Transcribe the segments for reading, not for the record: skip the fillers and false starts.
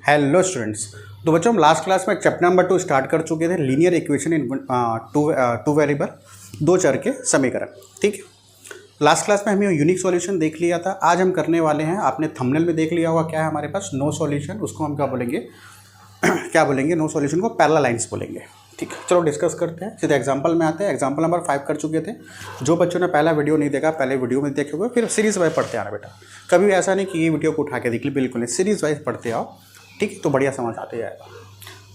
Hello students. तो बच्चों हम लास्ट क्लास में चैप्टर नंबर 2 स्टार्ट कर चुके थे, linear equation in two variable, दो चर के समीकरण। ठीक है, लास्ट क्लास में हमने यूनिक सॉल्यूशन देख लिया था। आज हम करने वाले हैं, आपने थंबनेल में देख लिया होगा क्या है हमारे पास, नो सॉल्यूशन। उसको हम क्या बोलेंगे क्या बोलेंगे, नो सॉल्यूशन को पैरेलल लाइंस बोलेंगे। ठीक है, चलो डिस्कस करते हैं, सीधे एग्जांपल में आते हैं। एग्जांपल नंबर 5 कर चुके थे। जो बच्चों ने पहला वीडियो नहीं देखा, पहले वीडियो में देखे हुए, फिर सीरीज वाइज पढ़ते आना बेटा। कभी भी ऐसा नहीं कि ये वीडियो को उठा के देख ली, बिल्कुल नहीं, सीरीज वाइज पढ़ते आओ। ठीक है, तो बढ़िया समझ आते जाएगा।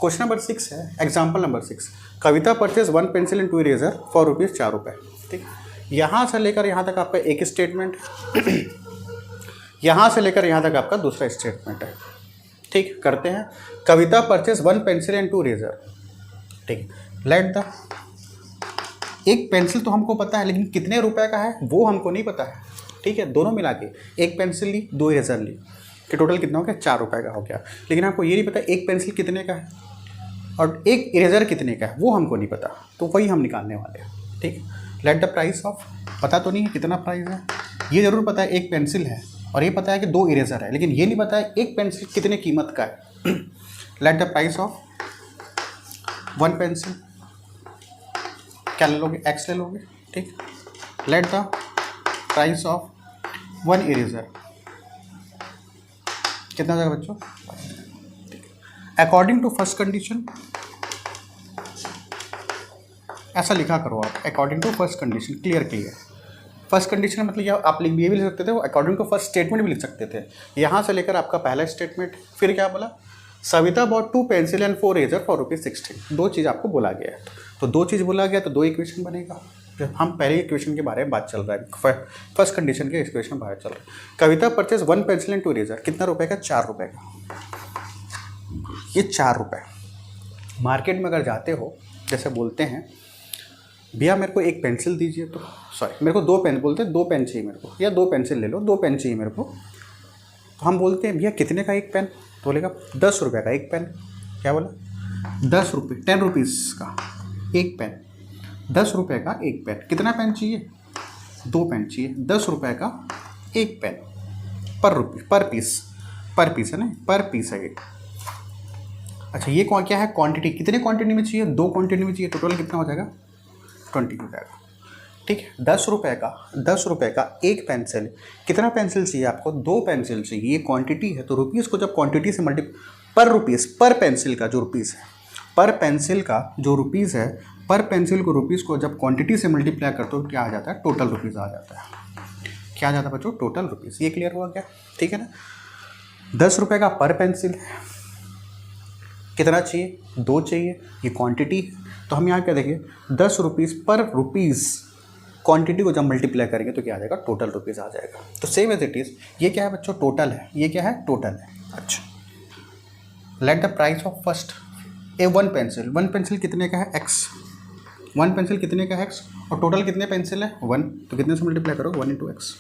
क्वेश्चन नंबर 6 है, example number 6। Kavita purchase 1 pencil and 2 eraser for ₹4। ठीक, यहाँ से लेकर यहाँ तक आपका एक स्टेटमेंट है, यहाँ से लेकर यहाँ तक आपका दूसरा स्टेटमेंट है। ठीक, करते हैं। कविता परचेज 1 पेंसिल एंड 2 इरेजर। ठीक, लेट द, एक पेंसिल तो हमको पता है, लेकिन कितने रुपए का है वो हमको नहीं पता है। ठीक है, दोनों मिला के, एक पेंसिल ली, 2 इरेजर ली, कि टोटल कितना हो गया, ₹4 का हो गया। लेकिन आपको ये नहीं पता एक पेंसिल कितने का है और एक इरेजर कितने का है, वो हमको नहीं पता, तो वही हम निकालने वाले हैं। ठीक, लेट द प्राइस ऑफ, पता तो नहीं है कितना प्राइस है, ये जरूर पता है एक पेंसिल है, और ये पता है कि 2 इरेजर है, लेकिन ये नहीं पता है एक पेंसिल कितने कीमत का है। Let the price of 1 pencil, क्या ले लोगे, X ले लोगे। ठीक, let the price of 1 eraser, कितना जाएगा बच्चों। अकॉर्डिंग टू फर्स्ट कंडीशन, ऐसा लिखा करो आप, according to first condition. Clear. First condition मतलब क्या, आप ये भी लिख सकते थे, अकॉर्डिंग टू फर्स्ट स्टेटमेंट भी लिख सकते थे। यहाँ से लेकर आपका पहला स्टेटमेंट, फिर क्या बोला, Savita bought 2 pencil and 4 eraser for ₹16। दो चीज़ आपको बोला गया है, तो दो चीज़ बोला गया तो दो इक्वेशन बनेगा। हम पहले इक्वेशन के बारे में बात चल रहा है, फर्स्ट कंडीशन के इक्वेशन बारे चल रहा है। कविता परचेज 1 पेंसिल एंड 2 इरेजर, कितना रुपए का, ₹4 का। ये ₹4। मार्केट में अगर जाते हो, जैसे बोलते हैं भैया मेरे को एक पेंसिल दीजिए, तो सॉरी मेरे को 2 पेन, बोलते हैं 2 पेन चाहिए मेरे को, या 2 पेंसिल ले लो, 2 पेन चाहिए मेरे को। तो हम बोलते हैं भैया कितने का एक पेन, तो बोलेगा ₹10 का एक पेन। क्या बोला, ₹10 का एक पेन, ₹10 का एक पेन। कितना पेन चाहिए, 2 पेन चाहिए, ₹10 का एक पेन, पर पीस है ना, पर पीस है ये। अच्छा, ये क्या है, क्वांटिटी, कितने क्वांटिटी में चाहिए, 2 क्वांटिटी में चाहिए, टोटल कितना हो जाएगा, 20 हो जाएगा। ठीक है, ₹10 का एक पेंसिल। कितना पेंसिल चाहिए आपको, 2 पेंसिल चाहिए, ये क्वांटिटी है। तो रुपीज़ को जब क्वांटिटी से पर रुपीज़, पर पेंसिल का जो रुपीज़ है, पर पेंसिल का जो रुपीज़ है, पर पेंसिल को रुपीज़ को जब क्वांटिटी से मल्टीप्लाई करते हो क्या आ जाता है, टोटल रुपीज़ आ जाता है। क्या आ जाता है बच्चों, टोटल रुपीज़। ये क्लियर हुआ क्या, ठीक है ना। ₹10 का पर पेंसिल है, कितना चाहिए, 2 चाहिए, ये क्वांटिटी। तो हम यहाँ क्या देखिए, ₹10 पर रुपीज़, क्वांटिटी को जब मल्टीप्लाई करेंगे तो क्या आ जाएगा, टोटल रुपीज़ आ जाएगा। तो सेम एज इट इज़, ये क्या है बच्चों, टोटल है, ये क्या है, टोटल है। अच्छा, let the price of first A 1 pencil, 1 pencil कितने का है, X, 1 पेंसिल कितने का है, X, और टोटल कितने पेंसिल है, 1, तो कितने से मल्टीप्लाई करो, 1 × X,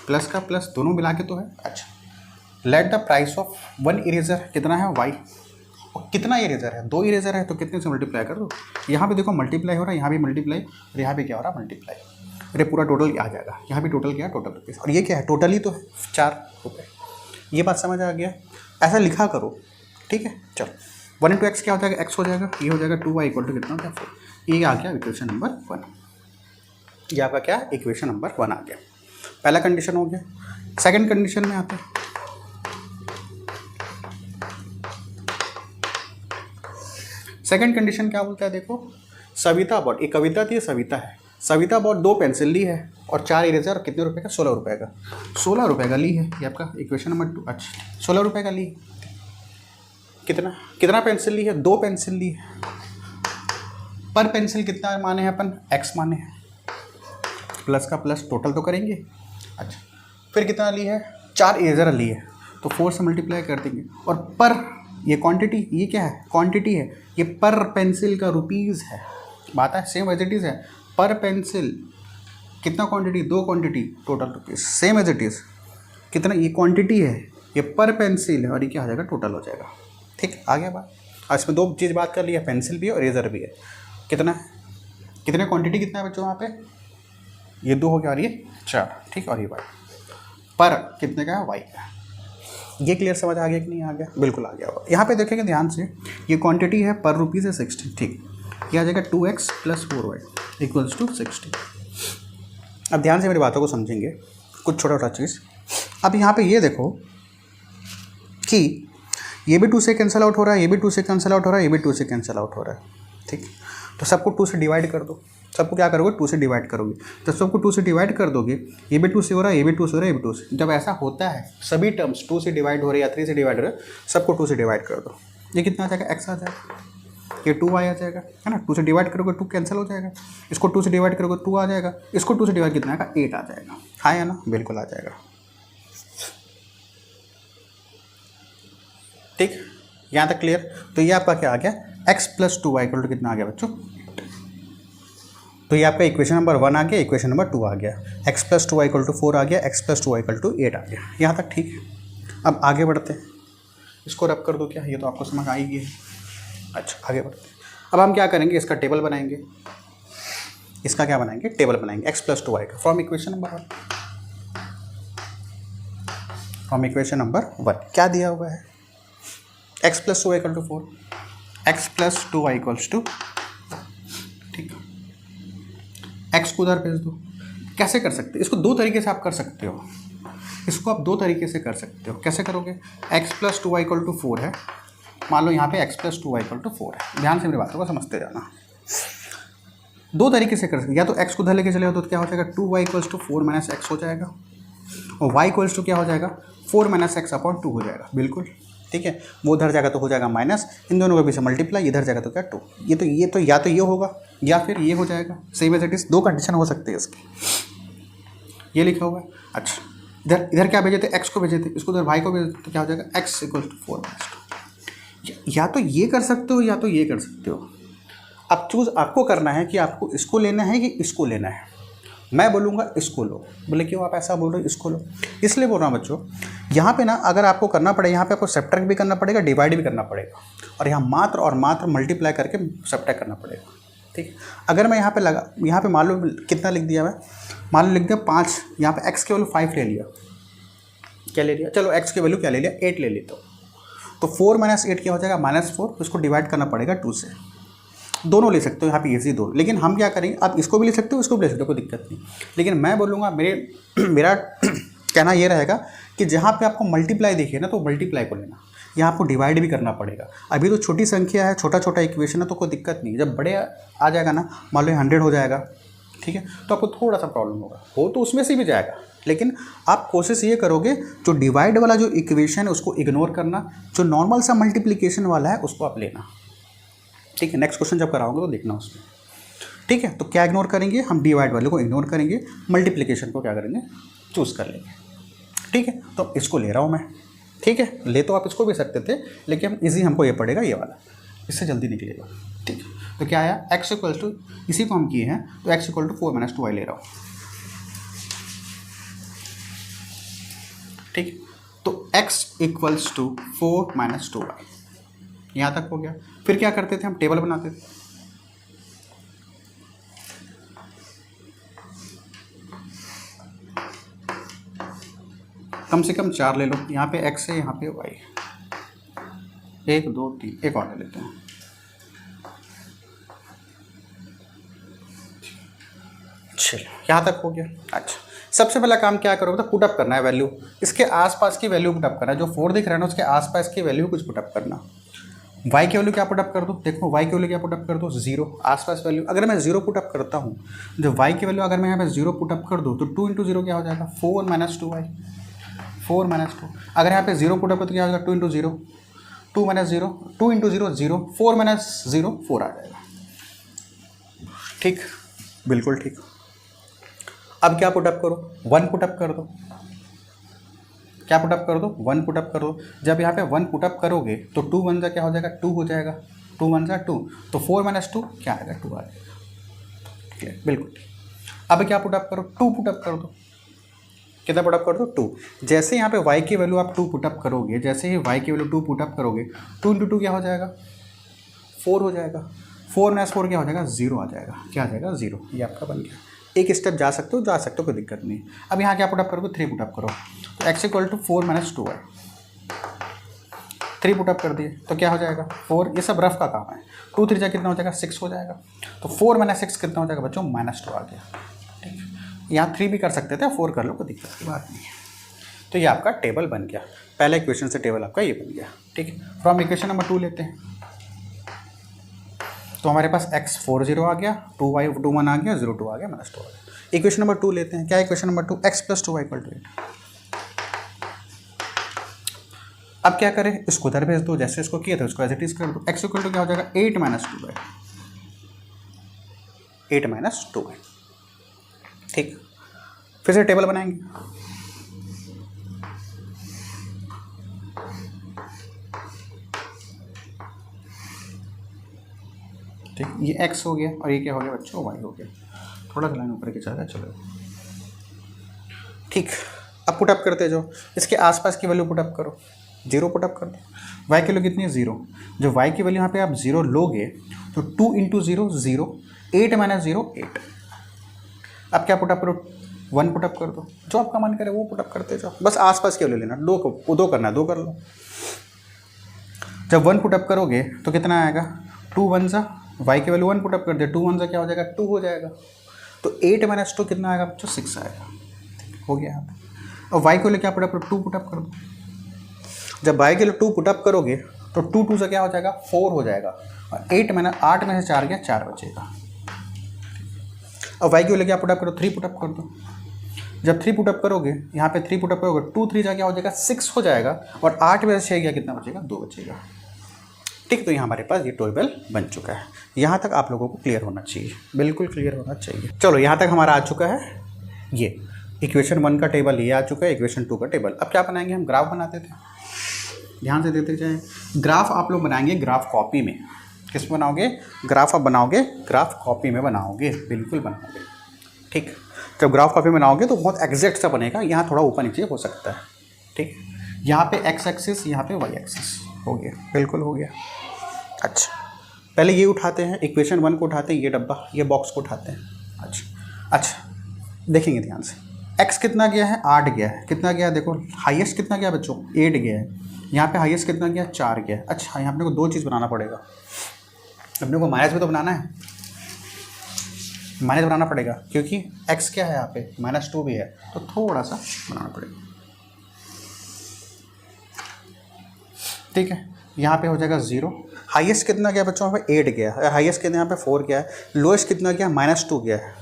प्लस का प्लस दोनों मिला के तो है। अच्छा, let the price of 1 eraser, कितना है, Y, और कितना इरेजर है, 2 इरेजर है, तो कितने से मल्टीप्लाई कर दो। यहाँ पे देखो मल्टीप्लाई हो रहा है, यहाँ भी मल्टीप्लाई, और यहाँ पे क्या हो रहा है, मल्टीप्लाई। अरे पूरा टोटल आ जाएगा, यहाँ भी टोटल क्या है, टोटल रुपीज़, और ये क्या है, टोटल ही तो है, ₹4। ये बात समझ आ गया, ऐसा लिखा करो। ठीक है, चलो 1 × X क्या हो जाएगा, X हो जाएगा, ये हो जाएगा 2Y = कितना हो गया, 4। ये आ गया इक्वेशन नंबर 1। ये आपका क्या, इक्वेशन नंबर 1 आ गया। पहला कंडीशन हो गया। सेकेंड कंडीशन में आते हैं। सेकंड कंडीशन क्या बोलता है, देखो, सविता बॉट, एक कविता थी, सविता है, सविता बॉट 2 पेंसिल ली है और 4 इरेजर, और कितने रुपए का, ₹16 का, ₹16 का ली है। ये आपका इक्वेशन नंबर 2। अच्छा, ₹16 का ली, कितना पेंसिल ली है, 2 पेंसिल ली है, पर पेंसिल कितना माने हैं अपन, X माने हैं, प्लस का प्लस, टोटल तो करेंगे। अच्छा, फिर कितना ली है, 4 इरेजर ली है, तो 4 से मल्टीप्लाई कर देंगे, और पर, ये क्वांटिटी, ये क्या है, क्वांटिटी है, ये पर पेंसिल का रुपीज़ है। बात है सेम एज इट इज़ है, पर पेंसिल कितना quantity, 2 quantity, total rupees, same as it is. कितना, ये क्वांटिटी है, ये पर पेंसिल है, और ये क्या हो जाएगा, टोटल हो जाएगा। ठीक, आ गया बात। और इसमें 2 चीज़ बात कर लिया, पेंसिल भी है और इरेजर भी है। कितना है, कितने क्वांटिटी कितना है बच्चों वहाँ पे, ये 2 हो गया और ये 4। ठीक, और ये बात पर कितने का है, Y का। ये क्लियर समझ आ गया कि नहीं आ गया? बिल्कुल आ गया होगा। यहाँ पे देखेंगे ध्यान से, ये क्वांटिटी है पर रुपीज़ है 60, ठीक। ये आ जाएगा 2x + 4y = 60। अब ध्यान से मेरी बातों को समझेंगे, कुछ छोटा छोटा चीज़। अब यहाँ पे ये देखो कि ये भी 2 से कैंसिल आउट हो रहा है, ये भी 2 से कैंसिल आउट हो रहा है, ये भी 2 से कैंसिल आउट हो रहा है, ठीक। तो सबको 2 से डिवाइड कर दो। सबको क्या करोगे? 2 से डिवाइड करोगे। तो सबको 2 से डिवाइड कर दोगे, ये भी 2 से हो रहा है, ये भी 2 से हो रहा है, ये भी 2 से। जब ऐसा होता है सभी टर्म्स 2 से डिवाइड हो रही है या 3 से डिवाइड हो रहा है, सबको 2 से डिवाइड कर दो। ये कितना आ जाएगा? x आ जाएगा, ये 2y आ जाएगा, है ना। 2 से डिवाइड करोगे 2 कैंसिल हो जाएगा, इसको 2 से डिवाइड करोगे 2 आ जाएगा, इसको 2 से डिवाइड कितना आएगा? 8 आ जाएगा। हाँ या ना? बिल्कुल आ जाएगा, ठीक। यहाँ तक क्लियर? तो ये आपका क्या आ गया? x + 2y = कितना आ गया बच्चों? तो ये आपका इक्वेशन नंबर 1 आ गया, इक्वेशन नंबर 2 आ गया। x + 2y = 4 आ गया, x + 2y = 8 आ गया। यहाँ तक ठीक है। अब आगे बढ़ते हैं, इसको रब कर दो क्या? ये तो आपको समझ आ ही गई है। अच्छा, आगे बढ़ते हैं। अब हम क्या करेंगे? इसका टेबल बनाएंगे। इसका क्या बनाएंगे? टेबल बनाएंगे x + 2y का from equation number 1। From equation number 1 क्या दिया हुआ है? x + 2y = 4, x + 2y = ठीक, x को उधर भेज दो। कैसे कर सकते हैं इसको? 2 तरीके से आप कर सकते हो। इसको आप 2 तरीके से कर सकते हो। कैसे करोगे? x + 2y = 4 है, मान लो यहाँ पे x + 2y = 4 है। ध्यान से मेरी बातों को समझते जाना। 2 तरीके से कर सकते, या तो x को उधर लेके चले हो तो क्या हो जाएगा? 2y = 4 - x हो जाएगा, और y = क्या हो जाएगा? 4 - x/2 हो जाएगा। बिल्कुल ठीक है। वो उधर जाएगा तो हो जाएगा माइनस, इन दोनों के बीच से मल्टीप्लाई, इधर जाएगा तो क्या 2। ये तो या तो ये होगा या फिर ये हो जाएगा। Same as it is. 2 condition हो सकते हैं इसकी। ये लिखा हुआ है। अच्छा, इधर क्या भेजे थे? x को भेजे थे, इसको उधर y को भेजे थे, तो क्या हो जाएगा? x = 4 - 2। या तो ये कर सकते हो या तो ये कर सकते हो। अब चूज़ आपको करना है कि आपको इसको लेना है कि इसको लेना है। मैं बोलूँगा इसको लो। बोले क्यों आप ऐसा बोल रहे हो? इसको लो। इसलिए बोल रहा हूँ बच्चों, यहाँ पे ना अगर आपको करना पड़े, यहाँ पे आपको सब्ट्रैक्ट भी करना पड़ेगा, डिवाइड भी करना पड़ेगा, और यहाँ मात्र और मात्र मल्टीप्लाई करके सब्ट्रैक्ट करना पड़ेगा, ठीक है। अगर मैं यहाँ पे मान लो कितना लिख दिया मैं, मान लो लिख दिया 5, यहाँ पे x की वैल्यू 5 ले लिया, क्या ले लिया? चलो x की वैल्यू क्या ले लिया? 8 ले लेता हूँ। तो 4 - 8 क्या हो जाएगा? -4। उसको डिवाइड करना पड़ेगा 2 से। दोनों ले सकते हो यहाँ पे इजी दो, लेकिन हम क्या करेंगे? आप इसको भी ले सकते हो, इसको भी ले सकते हो, कोई दिक्कत नहीं। लेकिन मैं बोलूँगा, मेरा कहना ये रहेगा कि जहाँ पे आपको मल्टीप्लाई दिखे ना, तो मल्टीप्लाई को लेना। यहाँ आपको डिवाइड भी करना पड़ेगा। अभी तो छोटी संख्या है, छोटा छोटा इक्वेशन है, तो कोई दिक्कत नहीं। जब बड़े आ जाएगा ना, मान लो 100 हो जाएगा, ठीक है, तो आपको थोड़ा सा प्रॉब्लम होगा। हो तो उसमें से भी जाएगा, लेकिन आप कोशिश ये करोगे जो डिवाइड वाला जो इक्वेशन है उसको इग्नोर करना, जो नॉर्मल सा मल्टीप्लिकेशन वाला है उसको आप लेना, ठीक है। नेक्स्ट क्वेश्चन जब कराओगे तो देखना उसमें, ठीक है। तो क्या इग्नोर करेंगे हम? डिवाइड वाले को इग्नोर करेंगे, मल्टीप्लिकेशन को क्या करेंगे? चूज़ कर लेंगे, ठीक है। तो इसको ले रहा हूँ मैं, ठीक है। ले तो आप इसको भी सकते थे, लेकिन इजी हमको ये पड़ेगा, ये वाला, इससे जल्दी निकलेगा, ठीक है। तो क्या आया? x = इसी को हम किए हैं, तो x = 4 - 2y ले रहा हूँ, ठीक। तो x = 4 - 2y, यहाँ तक हो गया। फिर क्या करते थे? हम टेबल बनाते थे। कम से कम 4 ले लो, यहाँ पे x है, यहाँ पे y, 1 2 3, एक और ले लेते हैं। चलो, यहाँ तक हो गया। अच्छा, सबसे पहला काम क्या करोगे? तो पुटअप करना है वैल्यू, इसके आसपास की वैल्यू पुटअप करना है। जो 4 दिख रहा है ना, उसके आसपास की वैल्यू कुछ पुटअप करना। y की वैल्यू क्या पुटअप कर दो? देखो y की वैल्यू क्या पुटअप कर दो? 0। आसपास वैल्यू अगर मैं 0 पुटअप करता हूँ, जब y की वैल्यू अगर मैं यहाँ पे 0 पुटअप कर दूँ, तो 2 × 0 क्या हो जाएगा? 4 - 2y, 4 - 2। अगर यहाँ पे 0 पुटअप तो क्या हो जाएगा? 2 × 0, 2 - 0, 2 × 0 0, 4 - 0 4 आ जाएगा, ठीक, बिल्कुल ठीक। अब क्या पुटअप करो? 1 पुटअप कर दो। क्या पुटअप कर दो? 1 पुटअप कर दो। जब यहाँ पे 1 पुटअप करोगे तो 2 × 1 क्या हो जाएगा? 2 हो जाएगा, 2 × 1 2, तो 4 - 2 क्या आएगा? 2 आ जाएगा, ठीक है, बिल्कुल ठीक। अब क्या पुटअप करो? 2 पुटअप कर दो। कितना पुटअप कर दो? 2। जैसे यहाँ पे y की वैल्यू आप 2 पुटअप करोगे, जैसे ही y की वैल्यू 2 पुटअप करोगे, 2 × 2 क्या हो जाएगा? 4 हो जाएगा। 4 - 4 क्या हो जाएगा? 0 आ जाएगा। क्या आ जाएगा? 0। ये आपका बन गया। एक स्टेप जा सकते हो, कोई दिक्कत नहीं। अब यहाँ क्या पुटअप करोगे? 3 पुटअप करो, तो x = 4 - 2y, 3 पुटअप कर दिए तो क्या हो जाएगा 4, ये सब रफ का काम है। 2 3 जा कितना हो जाएगा 6 हो जाएगा, तो 4 - 6 कितना हो जाएगा बच्चों -2 आ गया। ठीक, यहाँ 3 भी कर सकते थे, 4 कर लो, कोई दिक्कत की बात नहीं है। तो ये आपका टेबल बन गया, पहले इक्वेशन से टेबल आपका ये बन गया। ठीक है, फ्रॉम इक्वेशन नंबर 2 लेते हैं, तो हमारे पास x 4 0 आ गया, 2y 2 1 आ गया, 0 2 आ गया, -2 आ गया। इक्वेशन नंबर 2 लेते हैं, क्या इक्वेशन नंबर 2, x + 2y = 8। अब क्या करें, इसको उधर भेज दो, जैसे इसको किया था उसको एज इट इज कर दो। x = क्या हो जाएगा 8 - 2y, 8 - 2y। ठीक, फिर से टेबल बनाएंगे। ठीक, ये x हो गया और ये क्या हो गया बच्चों y हो गया। थोड़ा सा लाइन ऊपर की जाएगा, चलो। ठीक, अब पुटअप करते जाओ, इसके आसपास की वैल्यू पुटअप करो, 0 पुटअप कर दो। y की वैल्यू कितनी है 0, जब y की वैल्यू यहाँ पे आप 0 लोगे तो 2 × 0 0, 8 - 0 8। अब क्या पुटअप करो, 1 पुटअप कर दो, जो आपका मन करे वो पुटअप करते जाओ, बस आसपास की वैल्यू लेना। 2 करना है, 2 कर लो। जब 1 पुटअप करोगे तो कितना आएगा, 2 1 सा, y की वैल्यू 1 पुटअप कर दिया, 2 1 सा क्या हो जाएगा 2 हो जाएगा, तो 8 - 2 कितना आएगा बच्चों 6 आएगा। हो गया यहाँ पे। और y को लेकर क्या पुटअप करो, 2 पुटअप कर दो। जब y के लिए 2 पुटअप करोगे तो 2 2 से क्या हो जाएगा 4 हो जाएगा, और 8 में से 4 गया 4 बचेगा। और y की लेकर क्या पुटअप करो, 3 पुटअप कर दो। जब 3 पुटअप करोगे, यहाँ पे 3 पुटअप करोगे, 2 3 जा क्या हो जाएगा 6 हो जाएगा, और 8 में से 6 गया कितना बचेगा 2 बचेगा। ठीक, तो यहाँ हमारे पास ये टेबल बन चुका है। यहाँ तक आप लोगों को क्लियर होना चाहिए, बिल्कुल क्लियर होना चाहिए। चलो, यहाँ तक हमारा आ चुका है, ये इक्वेशन 1 का टेबल ये आ चुका है, इक्वेशन 2 का टेबल। अब क्या बनाएंगे, हम ग्राफ बनाते थे, ध्यान से देते जाएं। ग्राफ आप लोग बनाएंगे ग्राफ कॉपी में। किस में बनाओगे, ग्राफ आप बनाओगे ग्राफ कॉपी में बनाओगे, बिल्कुल बनाओगे। ठीक, जब ग्राफ कॉपी में बनाओगे तो बहुत एग्जैक्ट सा बनेगा, यहाँ थोड़ा ऊपर नीचे हो सकता है। ठीक, यहाँ पे x एक्सिस, यहाँ पे y एक्सिस, हो गया, बिल्कुल हो गया। अच्छा, पहले ये उठाते हैं, इक्वेशन 1 को उठाते हैं, ये डब्बा, ये बॉक्स को उठाते हैं। अच्छा, देखेंगे ध्यान से, x कितना गया है 8 गया है, कितना गया देखो, हाईएस्ट कितना गया बच्चों 8 गया है, यहाँ पे हाईएस्ट कितना गया 4 गया है। अच्छा, यहाँ अपने को 2 चीज़ बनाना पड़ेगा, अपने को माइनस भी तो बनाना है, माइनस बनाना पड़ेगा, क्योंकि x क्या है यहाँ पे -2 भी है, तो थोड़ा सा बनाना पड़ेगा। ठीक है, यहाँ पे हो जाएगा 0। हाईएस्ट कितना गया बच्चों, यहाँ पे 8 गया है, हाईएस्ट कितना यहाँ पे 4 गया है, लोएस्ट कितना गया -2 गया है।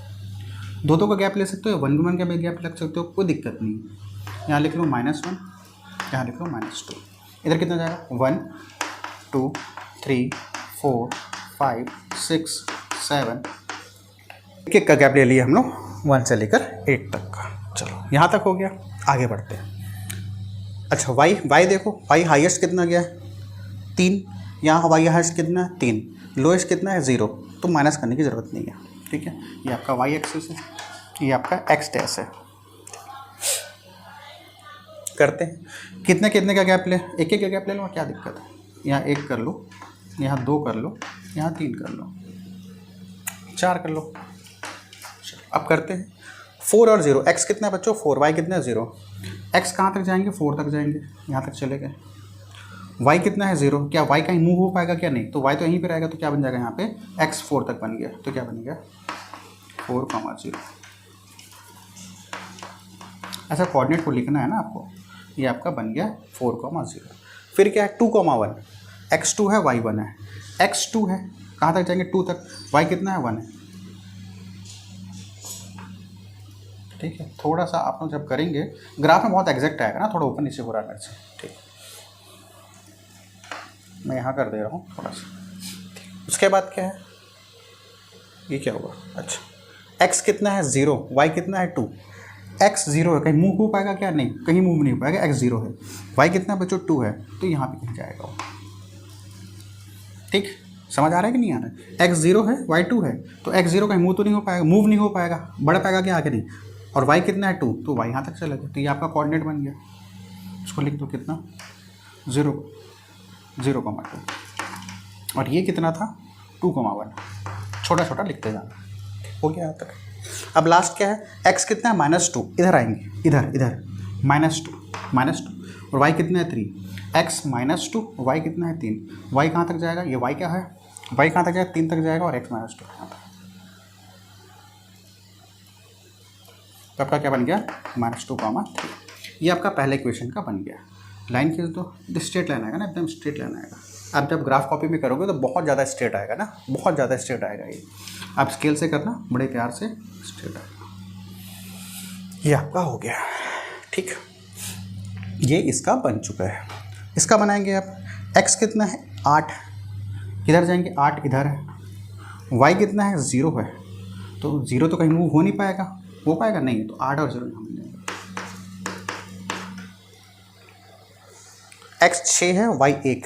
दो का गैप ले सकते हो, 1 1 का भी गैप लग सकते हो, कोई दिक्कत नहीं। यहाँ लिख लो -1, यहाँ लिख लो -2, इधर कितना जाएगा 1 2 3 4 5 6 7, एक का गैप ले लिया हम लोग 1 से लेकर 8 तक का। चलो, यहाँ तक हो गया, आगे बढ़ते हैं। अच्छा, y देखो, y हाईएस्ट कितना गया है 3, यहाँ y हाईएस्ट कितना है 3, लोएस्ट कितना है 0, तो माइनस करने की ज़रूरत नहीं है। ठीक है, ये आपका y एक्सिस है, ये आपका x डैश है। करते हैं, कितने कितने का गैप ले, एक का गैप ले लो, क्या दिक्कत है। यहाँ 1 कर लो, यहाँ 2 कर लो, यहाँ 3 कर लो, 4 कर लो। अब करते हैं 4 और 0, x कितना है बच्चों 4, y कितना है 0, x कहाँ तक जाएंगे 4 तक जाएंगे, यहाँ तक चले गए। y कितना है 0, क्या y कहीं मूव हो पाएगा क्या, नहीं, तो y तो यहीं पे रहेगा, तो क्या बन जाएगा यहाँ पे x 4 तक बन गया, तो क्या बन गया 4, 0। ऐसा कोऑर्डिनेट को लिखना है ना आपको, ये आपका बन गया 4, 0। फिर क्या है 2, 1, x2 है y1 है, x2 है कहाँ तक जाएंगे 2 तक, y कितना है 1 है। ठीक है, थोड़ा सा आप लोग जब करेंगे ग्राफ में बहुत एग्जैक्ट आएगा ना, थोड़ा ऊपर नीचे हो रहा है मेरे से। ठीक, मैं यहाँ कर दे रहा हूँ थोड़ा सा। उसके बाद क्या है, ये क्या होगा, अच्छा x कितना है 0, y कितना है 2, x 0 है, कहीं मूव हो पाएगा क्या, नहीं, कहीं मूव नहीं हो पाएगा, x 0 है, y कितना बच्चों 2 है, तो यहाँ पे कहीं जाएगा वो। ठीक, समझ आ रहा है कि नहीं आ रहा है, x 0 है y 2 है, तो x 0 कहीं मूव तो नहीं हो पाएगा, मूव नहीं हो पाएगा, बढ़ पाएगा क्या आगे नहीं, और y कितना है 2, तो y यहाँ तक चलेगा, तो ये आपका कोऑर्डिनेट बन गया। इसको लिख दो कितना 0, 0, 2, और ये कितना था 2, 1, छोटा छोटा लिखते जाना। हो गया यहाँ तक। अब लास्ट क्या है, x कितना है -2, इधर आएंगे, इधर -2, और y कितना है 3, x -2, y कितना है 3, y कहाँ तक जाएगा, ये y क्या है, y कहाँ तक जाएगा 3 तक जाएगा और x -2 कहाँ तक, तो आपका क्या बन गया -2, ये आपका पहले इक्वेशन का बन गया। लाइन खींच दो, स्ट्रेट लाइन आएगा ना, एकदम स्ट्रेट लाइन आएगा। आप जब ग्राफ कॉपी में करोगे तो बहुत ज़्यादा स्ट्रेट आएगा ना, बहुत ज़्यादा स्ट्रेट आएगा। ये आप स्केल से करना, बड़े प्यार से स्ट्रेट आएगा। ये आपका हो गया, ठीक। ये इसका बन चुका है। इसका बनाएंगे आप, x कितना है 8, इधर जाएंगे 8 इधर है, y कितना है 0 है, तो 0 तो कहीं मूव हो नहीं पाएगा, हो पाएगा नहीं, तो 8 और 0 यहाँ मिल जाएगा। x 6 है, y 1,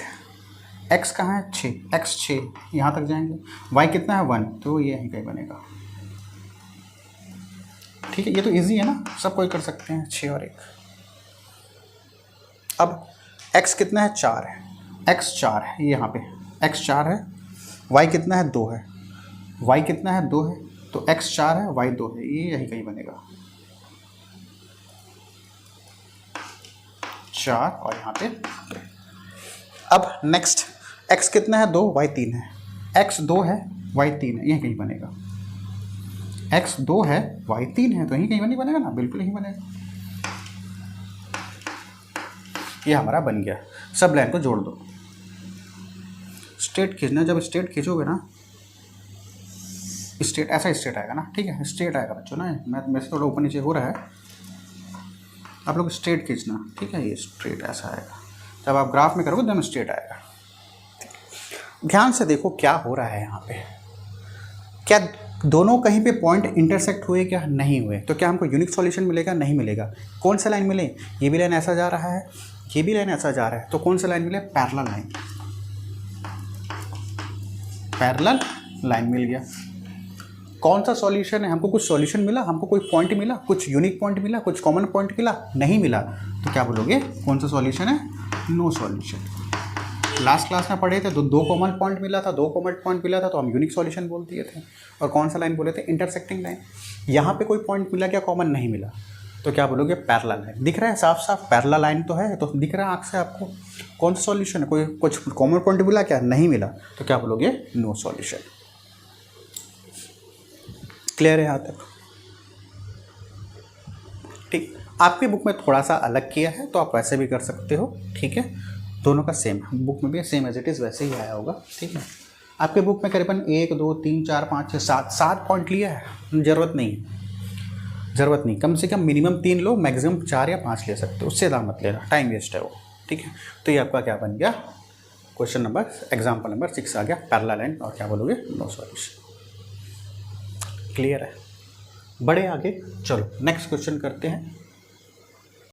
x कहाँ है 6, x 6 यहाँ तक जाएंगे, y कितना है 1, तो ये यहीं कहीं बनेगा। ठीक है, ये तो इजी है ना, सब कोई कर सकते हैं, 6 और 1। अब x कितना है 4 है, x 4 है, ये यहाँ पे x 4 है, y कितना है 2 है, y कितना है 2 है, तो x 4 है, y 2 है, ये यहीं कहीं बनेगा 4 और यहाँ पे। अब नेक्स्ट x कितना है 2, y 3 है, x 2 है, y 3 है, यहीं कहीं बनेगा। x 2 है, y 3 है, तो यहीं कहीं बनेगा ना, बिल्कुल यहीं बनेगा। ये हमारा बन गया। सब लाइन को जोड़ दो, स्ट्रेट खींचना, जब स्ट्रेट खींचोगे ना, स्ट्रेट ऐसा स्ट्रेट आएगा ना, ठीक है, स्ट्रेट आएगा बच्चों ना, मैं मेरे से थोड़ा ऊपर नीचे हो रहा है, आप लोग स्ट्रेट खींचना, ठीक है, ये स्ट्रेट ऐसा आएगा। जब आप ग्राफ में करोगे एकदम स्ट्रेट आएगा। ध्यान से देखो क्या हो रहा है यहाँ पे, क्या दोनों कहीं पे पॉइंट इंटरसेक्ट हुए, क्या नहीं हुए, तो क्या हमको यूनिक सॉल्यूशन मिलेगा, नहीं मिलेगा। कौन सा लाइन मिले, ये भी लाइन ऐसा जा रहा है, ये भी लाइन ऐसा जा रहा है, तो कौन सा लाइन मिले, पैरेलल लाइन, पैरेलल लाइन मिल गया। कौन सा सॉल्यूशन है, हमको कुछ सॉल्यूशन मिला, हमको कोई पॉइंट मिला, कुछ यूनिक पॉइंट मिला, कुछ कॉमन पॉइंट मिला, नहीं मिला, तो क्या बोलोगे, कौन सा सॉल्यूशन है, नो सॉल्यूशन। लास्ट क्लास में पढ़े थे, तो 2 कॉमन पॉइंट मिला था, 2 कॉमन पॉइंट मिला था, तो हम यूनिक सॉल्यूशन बोल दिए थे। और कौन सा लाइन बोले थे, इंटरसेक्टिंग लाइन। यहाँ पे कोई पॉइंट मिला क्या, कॉमन नहीं मिला, तो क्या बोलोगे, पैरेलल लाइन। दिख रहा है साफ साफ, पैरेलल लाइन तो है, तो दिख रहा है आँख से आपको, कौन सा सॉल्यूशन है, कोई कुछ कॉमन पॉइंट मिला क्या, नहीं मिला, तो क्या बोलोगे, नो सॉल्यूशन। क्लियर है यहाँ तक, ठीक। आपकी बुक में थोड़ा सा अलग किया है, तो आप वैसे भी कर सकते हो, ठीक है, दोनों का सेम, बुक में भी सेम एज इट इज़ वैसे ही आया होगा, ठीक है। आपके बुक में करीबन 1 2 3 4 5 6 7 पॉइंट लिया है, ज़रूरत नहीं, कम से कम मिनिमम 3 लो, मैक्सिमम 4 या 5 ले सकते हो, उससे ज़्यादा मत लेना, टाइम वेस्ट है वो, ठीक है। तो ये आपका क्या बन गया, क्वेश्चन नंबर, एग्जाम्पल नंबर 6 आ गया, पैरेलल लाइन, और क्या बोलोगे, नो सॉल्यूशन। क्लियर है, बड़े आगे, चलो नेक्स्ट क्वेश्चन करते हैं।